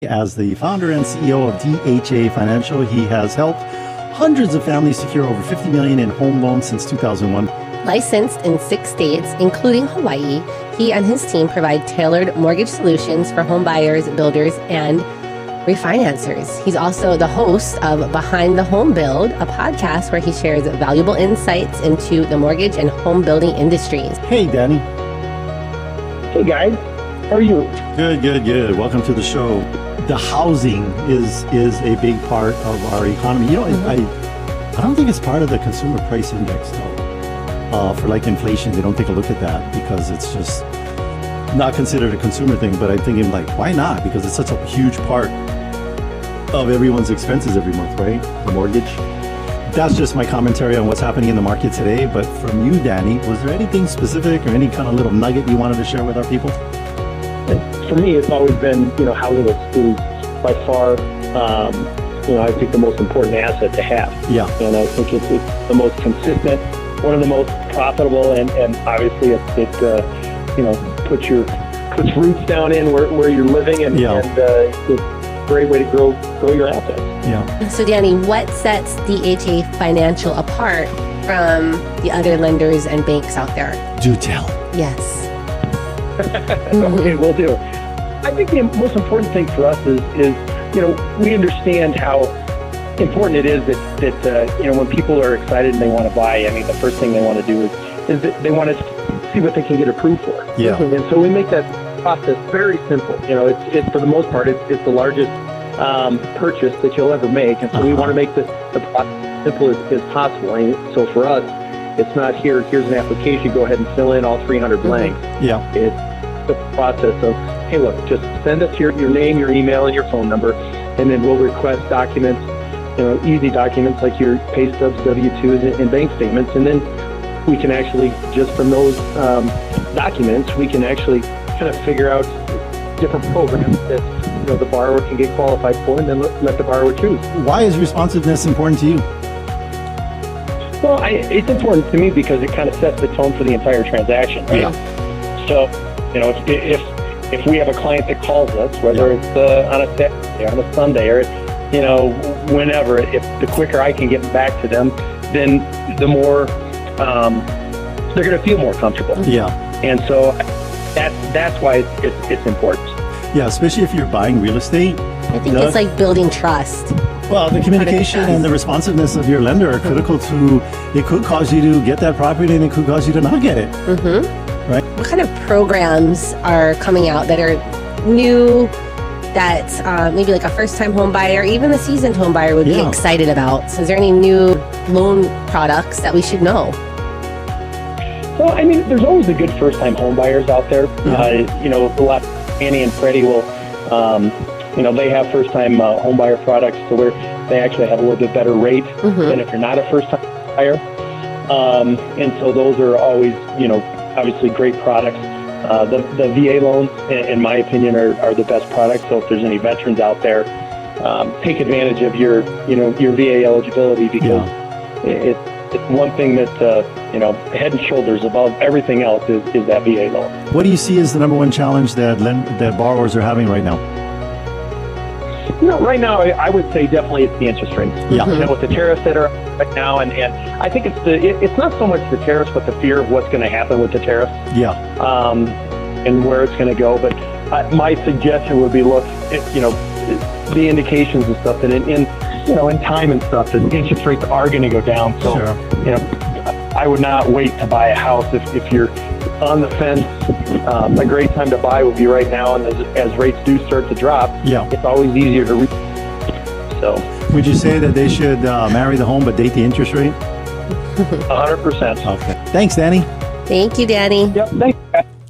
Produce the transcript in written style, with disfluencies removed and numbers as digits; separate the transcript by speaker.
Speaker 1: As the founder and CEO of DHA Financial, he has helped hundreds of families secure over $50 million in home loans since 2001.
Speaker 2: Licensed in 6 states, including Hawaii, he and his team provide tailored mortgage solutions for home buyers, builders, and refinancers. He's also the host of Behind the Home Build, a podcast where he shares valuable insights into the mortgage and home building industries.
Speaker 1: Hey, Danny.
Speaker 3: Hey, guys. How are you?
Speaker 1: Good. Welcome to the show. The housing is a big part of our economy. You know, I don't think it's part of the consumer price index, though. For like inflation, they don't take a look at that because it's just not considered a consumer thing. But I'm thinking, like, why not? Because it's such a huge part of everyone's expenses every month, right? The mortgage. That's just my commentary on what's happening in the market today. But from you, Danny, was there anything specific or any kind of little nugget you wanted to share with our people?
Speaker 3: For me, it's always been, housing is by far, I think the most important asset to have.
Speaker 1: Yeah.
Speaker 3: And I think it's the most consistent, one of the most profitable, and obviously it puts roots down in where you're living, and it's a great way to grow your assets.
Speaker 1: Yeah.
Speaker 2: So Danny, what sets DHA Financial apart from the other lenders and banks out there?
Speaker 1: Do tell.
Speaker 2: Yes.
Speaker 3: Okay, will do. I think the most important thing for us is we understand how important it is that when people are excited and they want to buy, the first thing they want to do is that they want to see what they can get approved for.
Speaker 1: Yeah.
Speaker 3: And so we make that process very simple. It's for the most part, it's the largest purchase that you'll ever make. And so we want to make the process simple as possible. And so for us, it's not here's an application, go ahead and fill in all 300 blanks.
Speaker 1: Yeah.
Speaker 3: It's the process of, hey, look, just send us your name, your email, and your phone number, and then we'll request documents, easy documents like your pay stubs, W-2s, and bank statements. And then we can actually, just from those documents, we can actually kind of figure out different programs that the borrower can get qualified for, and then let the borrower choose.
Speaker 1: Why is responsiveness important to you?
Speaker 3: Well, it's important to me because it kind of sets the tone for the entire transaction, right?
Speaker 1: Yeah.
Speaker 3: So, if we have a client that calls us, whether it's on a Saturday, on a Sunday, or whenever, if the quicker I can get back to them, then the more they're going to feel more comfortable.
Speaker 1: Yeah.
Speaker 3: And so that's why it's important.
Speaker 1: Yeah, especially if you're buying real estate.
Speaker 2: I think it's like building trust.
Speaker 1: Well, the communication and the responsiveness of your lender are critical to, it could cause you to get that property and it could cause you to not get it. Right?
Speaker 2: What kind of programs are coming out that are new that maybe like a first-time home buyer, even a seasoned home buyer would be excited about? So is there any new loan products that we should know?
Speaker 3: Well, there's always the good first-time home buyers out there. A lot of Annie and Freddie will, they have first-time home buyer products to where they actually have a little bit better rate than if you're not a first-time buyer. And so those are always, obviously great products. The VA loans, in my opinion, are the best products. So if there's any veterans out there, take advantage of your VA eligibility, because it's one thing that, head and shoulders above everything else is that VA loan.
Speaker 1: What do you see as the number one challenge that borrowers are having right now?
Speaker 3: Right now, I would say definitely it's the interest rates.
Speaker 1: Yeah.
Speaker 3: With the tariffs that are right now, and I think it's not so much the tariffs, but the fear of what's going to happen with the tariffs.
Speaker 1: Yeah.
Speaker 3: And where it's going to go. But my suggestion would be, look, the indications and stuff, and in time and stuff, that interest rates are going to go down. So, I would not wait to buy a house if you're on the fence. A great time to buy would be right now, and as rates do start to drop, it's always easier to reach. So,
Speaker 1: would you say that they should marry the home but date the interest rate?
Speaker 3: 100%.
Speaker 1: Okay. Thanks, Danny.
Speaker 2: Thank you, Danny.
Speaker 3: Yep. Thanks.